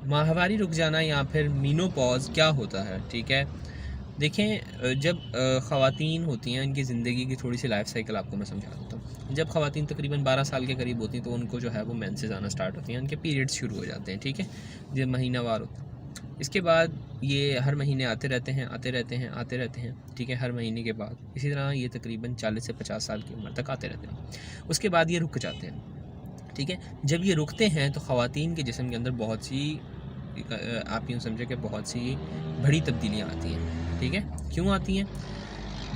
माहवारी रुक जाना या फिर मीनोपॉज़ क्या होता है, ठीक है? देखें, जब ख़वातीन होती हैं, इनकी ज़िंदगी की थोड़ी-सी लाइफ़ साइकिल आपको मैं समझा देता हूँ। जब ख़वातीन तकरीबन 12 साल के करीब होती हैं, तो उनको जो है वो मेंसेस आना स्टार्ट होती हैं, उनके पीरियड्स शुरू हो जाते हैं, ठीक है? जब महीनावार होता है। इसके बाद ये हर महीने आते रहते हैं, आते रहते हैं, आते रहते हैं, ठीक है? हर महीने के बाद। इसी तरह ये तकरीबन 40 से 50 साल की उम्र तक आते रहते हैं। उसके बाद ये रुक जाते हैं, ठीक है? जब ये रुकते हैं, तो ख़वातीन के जिस्म के अंदर बहुत सी आप यूँ समझें कि बहुत सी बड़ी तब्दीलियाँ आती हैं, ठीक है? क्यों आती हैं?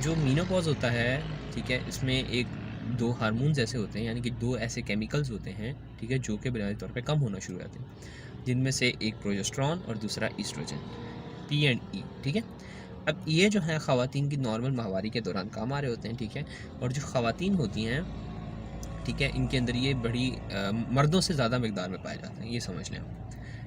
जो मेनोपॉज़ होता है, ठीक है? इसमें 1-2 हार्मोन्स ऐसे होते हैं, यानी कि 2 ऐसे केमिकल्स होते हैं, ठीक है? जो कि बुनियादी तौर पे कम होना शुरू हो जाते हैं, जिनमें से एक प्रोजेस्टेरॉन और दूसरा एस्ट्रोजन, पी एंड ई, ठीक है? अब ये जो है ख़वातीन की नॉर्मल माहवारी के दौरान काम आ रहे होते हैं, ठीक है? और जो ख़वातीन होती हैं, ठीक है, इनके अंदर ये बड़ी मर्दों से ज़्यादा मिकदार में पाए जाते हैं, ये समझ लें आप।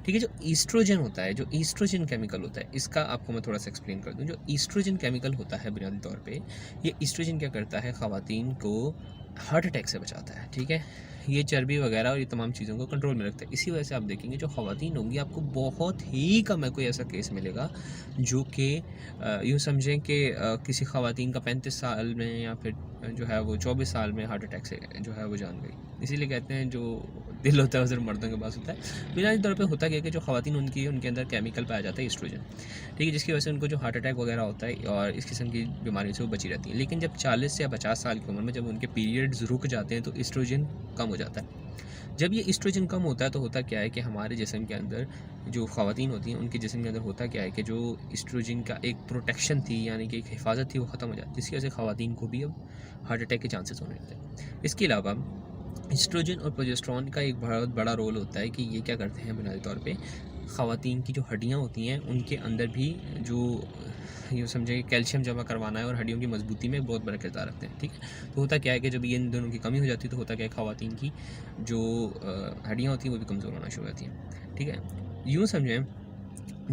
ठीक है, जो ईस्ट्रोजन होता है, जो ईस्ट्रोजन केमिकल होता है, इसका आपको मैं थोड़ा सा एक्सप्लेन कर दूं। जो ईस्ट्रोजन केमिकल होता है बुनियादी तौर पे, ये ईस्ट्रोजन क्या करता है, ख़वातीन को हार्ट अटैक से बचाता है, ठीक है? ये चर्बी वगैरह और ये तमाम चीज़ों को कंट्रोल में रखता है। इसी वजह से आप देखेंगे जो ख़वातीन होंगी, आपको बहुत ही कम है कोई ऐसा केस मिलेगा जो कि यूँ समझें कि किसी ख़वातीन का 35 साल में या फिर जो है वो 24 साल में हार्ट अटैक से जो है वो जान गई। इसीलिए कहते हैं जो दिल होता है वो सिर्फ मर्दों के पास होता है। बुनियादी तौर पे होता क्या है कि जो ख़वातीन उनकी उनके अंदर केमिकल पाया जाता है एस्ट्रोजन, ठीक है? जिसकी वजह से उनको जो हार्ट अटैक वगैरह होता है और इस किस्म की बीमारियों से वो बची रहती हैं। लेकिन जब 40 या 50 साल की उम्र में जब उनके पीरियड्स रुक जाते हैं, तो एस्ट्रोजन कम हो जाता है। जब ये एस्ट्रोजन कम होता है, तो होता क्या है कि हमारे जिस्म के अंदर जो ख़वातीन होती हैं, उनके जिस्म के अंदर होता क्या है कि जो एस्ट्रोजन का एक प्रोटेक्शन थी, यानी कि एक हिफाज़त थी, वो ख़त्म हो जाती है, जिसकी वजह से ख़वातीन को भी अब हार्ट अटैक के चांसेस होने लगते हैं। इसके अलावा एस्ट्रोजन और प्रोजेस्टेरॉन का एक बहुत बड़ा रोल होता है कि ये क्या करते हैं बुनियादी तौर पे, ख़वातीन की जो हड्डियाँ होती हैं, उनके अंदर भी जो यूँ समझिए कि कैल्शियम जमा करवाना है और हड्डियों की मजबूती में बहुत बड़ा किरदार रखते हैं, ठीक है? तो होता क्या है कि जब ये इन दोनों की कमी हो जाती है, तो होता क्या है, ख़वातीन की जो हड्डियाँ होती हैं वो भी कमज़ोर होना शुरू हो जाती हैं, ठीक है? यूँ समझें,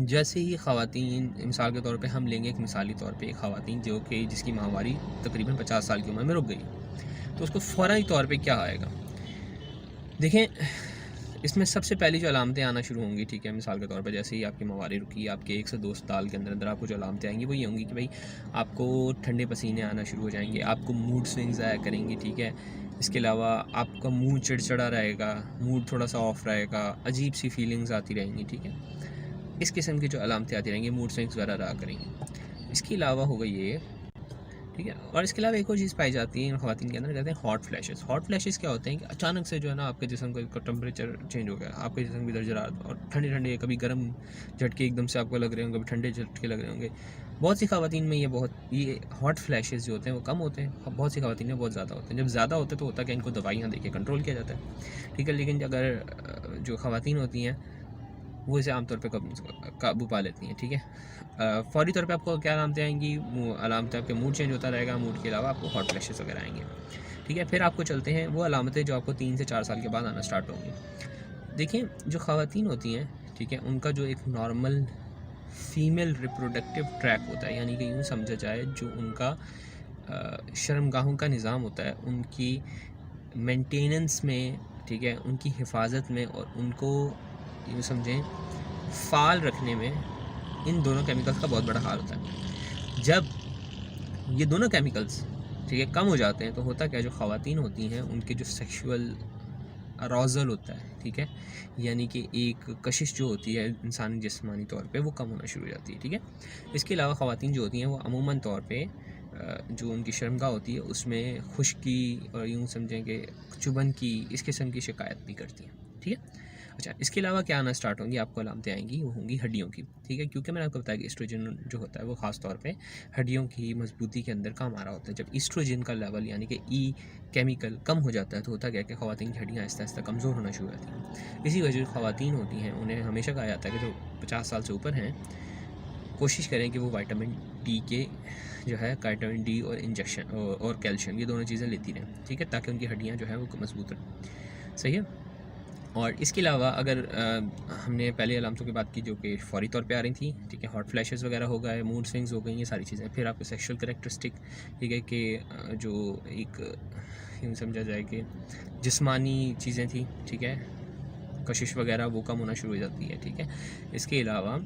जैसे ही ख़वातीन, मिसाल के तौर पे हम लेंगे एक मिसाली तौर पे एक ख़वातीन जो कि जिसकी माहवारी तकरीबन 50 साल की उम्र में रुक गई, तो उसको फ़ौरनी तौर पे क्या आएगा? देखें, इसमें सबसे पहली जो अलामतें आना शुरू होंगी, ठीक है, मिसाल के तौर पे जैसे ही आपकी माहवारी रुकी, आपके 1 से 2 साल के अंदर अंदर आपको जो अलामतें आएंगी वो ये होंगी कि भाई आपको ठंडे पसीने आना शुरू हो जाएंगे, आपको मूड स्विंग्स आया करेंगी, ठीक है? इसके अलावा आपका मूड चिड़चिड़ा रहेगा, मूड थोड़ा सा ऑफ रहेगा, अजीब सी फीलिंग्स आती रहेंगी, ठीक है? इस किस्म की जो अलामतें आती रहेंगी, मूड स्विंग्स वगैरह रहा करेंगी। इसके अलावा होगा ये, ठीक है? और इसके अलावा एक और चीज़ पाई जाती है इन ख़वातीन के अंदर, कहते हैं हॉट फ्लैशेस। हॉट फ्लैशेस क्या होते हैं कि अचानक से जो है ना आपके जिस्म का टेम्परेचर चेंज हो गया, आपके जिस्म की दर्जात और ठंडे-ठंडे, कभी गर्म झटके एकदम से आपको लग रहे होंगे, कभी ठंडे झटके लग रहे होंगे। बहुत सी ख़वातीन में ये हॉट फ्लैशेस जो होते हैं वो कम होते हैं, बहुत सी ख़वातीन में बहुत ज़्यादा होते हैं। जब ज़्यादा होते हैं तो होता है कि इनको दवाइयाँ देके कंट्रोल किया जाता है, ठीक है? लेकिन अगर जो ख़वातीन होती हैं वो इसे आमतौर पे काबू पा लेती हैं, ठीक है? फ़ौरी तौर पे आपको क्या अलामतें आएँगी, अलामतें आपके मूड चेंज होता रहेगा, मूड के अलावा आपको हॉट फ्लैशेस वगैरह आएँगे, ठीक है? फिर आपको चलते हैं वो अलामतें जो आपको 3 से 4 साल के बाद आना स्टार्ट होंगी। देखिए, जो ख़वातीन होती हैं, ठीक है, उनका जो एक नॉर्मल फ़ीमेल रिप्रोडक्टिव ट्रैक होता है, यानी कि यूँ समझा जाए जो उनका शर्मगाहों का निज़ाम होता है, उनकी मेंटेनेंस में, ठीक है, उनकी हिफाजत में और उनको यूँ समझें फ़ाल रखने में इन दोनों केमिकल्स का बहुत बड़ा हाल होता है। जब ये दोनों केमिकल्स, ठीक है, कम हो जाते हैं, तो होता क्या है, जो ख़वातीन होती हैं उनके जो सेक्सुअल अराउज़ल होता है, ठीक है, यानी कि एक कशिश जो होती है इंसानी जिस्मानी तौर पे, वो कम होना शुरू हो जाती है, ठीक है? इसके अलावा ख़वातीन जो होती हैं वो अमूमन तौर पे जो उनकी शर्मगाह होती है उसमें खुश्की और यूँ समझें कि चुभन की, इस किस्म की शिकायत भी करती हैं, ठीक है? अच्छा, इसके अलावा क्या आना स्टार्ट होंगी, आपको अलामतें आएँगी, वो होंगी हड्डियों की, ठीक है? क्योंकि मैंने आपको बताया कि एस्ट्रोजन जो होता है वो ख़ास तौर पे हड्डियों की मजबूती के अंदर काम आ रहा होता है। जब एस्ट्रोजन का लेवल यानी कि ई केमिकल कम हो जाता है, तो होता क्या है कि ख़वातीन की हड्डियाँ आहिस्ता-आहिस्ता कमज़ोर होना शुरू हो जाती हैं। इसी वजह से ख़वातीन होती हैं, उन्हें हमेशा कहा जाता है कि जो 50 साल से ऊपर हैं, कोशिश करें कि वो विटामिन डी के जो है, विटामिन डी और इंजेक्शन और कैल्शियम, ये दोनों चीज़ें लेती रहें, ठीक है? ताकि उनकी हड्डियाँ जो हैं वो मज़बूत रहें। सही है? और इसके अलावा अगर हमने पहले अलामतों की बात की जो कि फ़ौरी तौर पे आ रही थी, ठीक है, हॉट फ्लैशेस वगैरह हो गए, मूड स्विंग्स हो गई, ये सारी चीज़ें। फिर आपको सेक्सुअल कैरेक्टरिस्टिक, ठीक है, कि जो एक यूँ समझा जाए कि जिस्मानी चीज़ें थी, ठीक है, कशिश वगैरह वो कम होना शुरू हो जाती है, ठीक है। इसके अलावा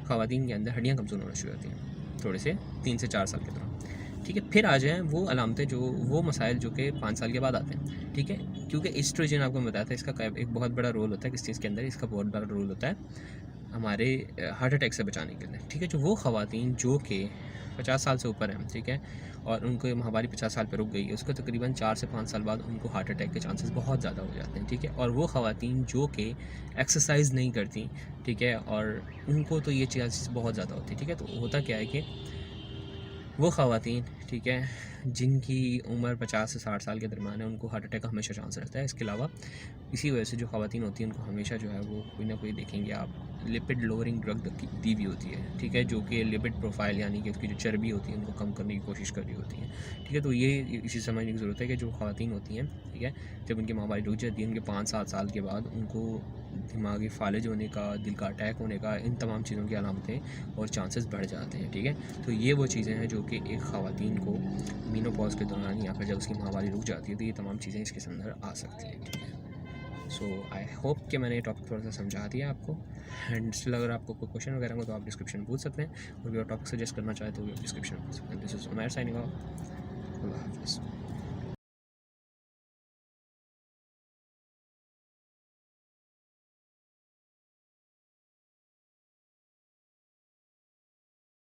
ख़वातीन के अंदर हड्डियाँ कमज़ोर होना शुरू हो जाती हैं थोड़े से 3 से 4 साल के दौरान, ठीक है। फिर आ जाएँ वो अलामतें, जो वो मसाइल जो कि 5 साल के बाद आते हैं, ठीक है। क्योंकि एस्ट्रोजन आपको बताया था, इसका एक बहुत बड़ा रोल होता है किस चीज़ के अंदर, इसका बहुत बड़ा रोल होता है हमारे हार्ट अटैक से बचाने के लिए, ठीक है। जो वो ख़वातीन जो कि 50 साल से ऊपर हैं, ठीक है, और उनको माहवारी 50 साल पे रुक गई है, उसको तकरीबन 4 से 5 साल बाद उनको हार्ट अटैक के चांसेस बहुत ज़्यादा हो जाते हैं, ठीक है। और वो ख़वातीन जो कि एक्सरसाइज नहीं करती, ठीक है, और उनको तो ये चांसेस बहुत ज़्यादा होती है, ठीक है। तो होता क्या है कि वो ख़वातीन, ठीक है, जिनकी उम्र 50 से 60 साल के दरमियान है, उनको हार्ट अटैक का हमेशा चांस रहता है। इसके अलावा इसी वजह से जो ख़वातीन होती हैं उनको हमेशा जो है वो कोई ना कोई देखेंगे आप लिपिड लोअरिंग ड्रग दी हुई होती है, ठीक है, जो कि लिपिड प्रोफाइल यानी कि उसकी जो चर्बी होती है उनको कम करने की कोशिश कर रही होती है, ठीक है। तो ये इसी समझने की ज़रूरत है कि जो ख़वातीन होती हैं, ठीक है, जब उनकी माहवारी रुक जाती है, उनके 5-7 साल के बाद उनको दिमागी फालिज होने का, दिल का अटैक होने का, इन तमाम चीज़ों की अलामतें और चांसेस बढ़ जाते हैं, ठीक है। तो ये वो चीज़ें हैं जो कि एक ख़वातीन को मीनोपॉज़ के दौरान या फिर जब उसकी माहवारी रुक जाती है तो ये तमाम चीज़ें इसके अंदर आ सकती हैं, ठीक है। सो आई होप कि मैंने ये टॉपिक थोड़ा सा समझा दिया आपको। एंड स्टिल अगर आपको कोई क्वेश्चन वगैरह हो तो आप डिस्क्रिप्शन पूछ सकते हैं, और अगर टॉपिक सजेस्ट करना चाहे तो भी आप डिस्क्रिप्शन पूछ सकते हैं। This is Umair signing off. अल्लाह हाफ़िज़।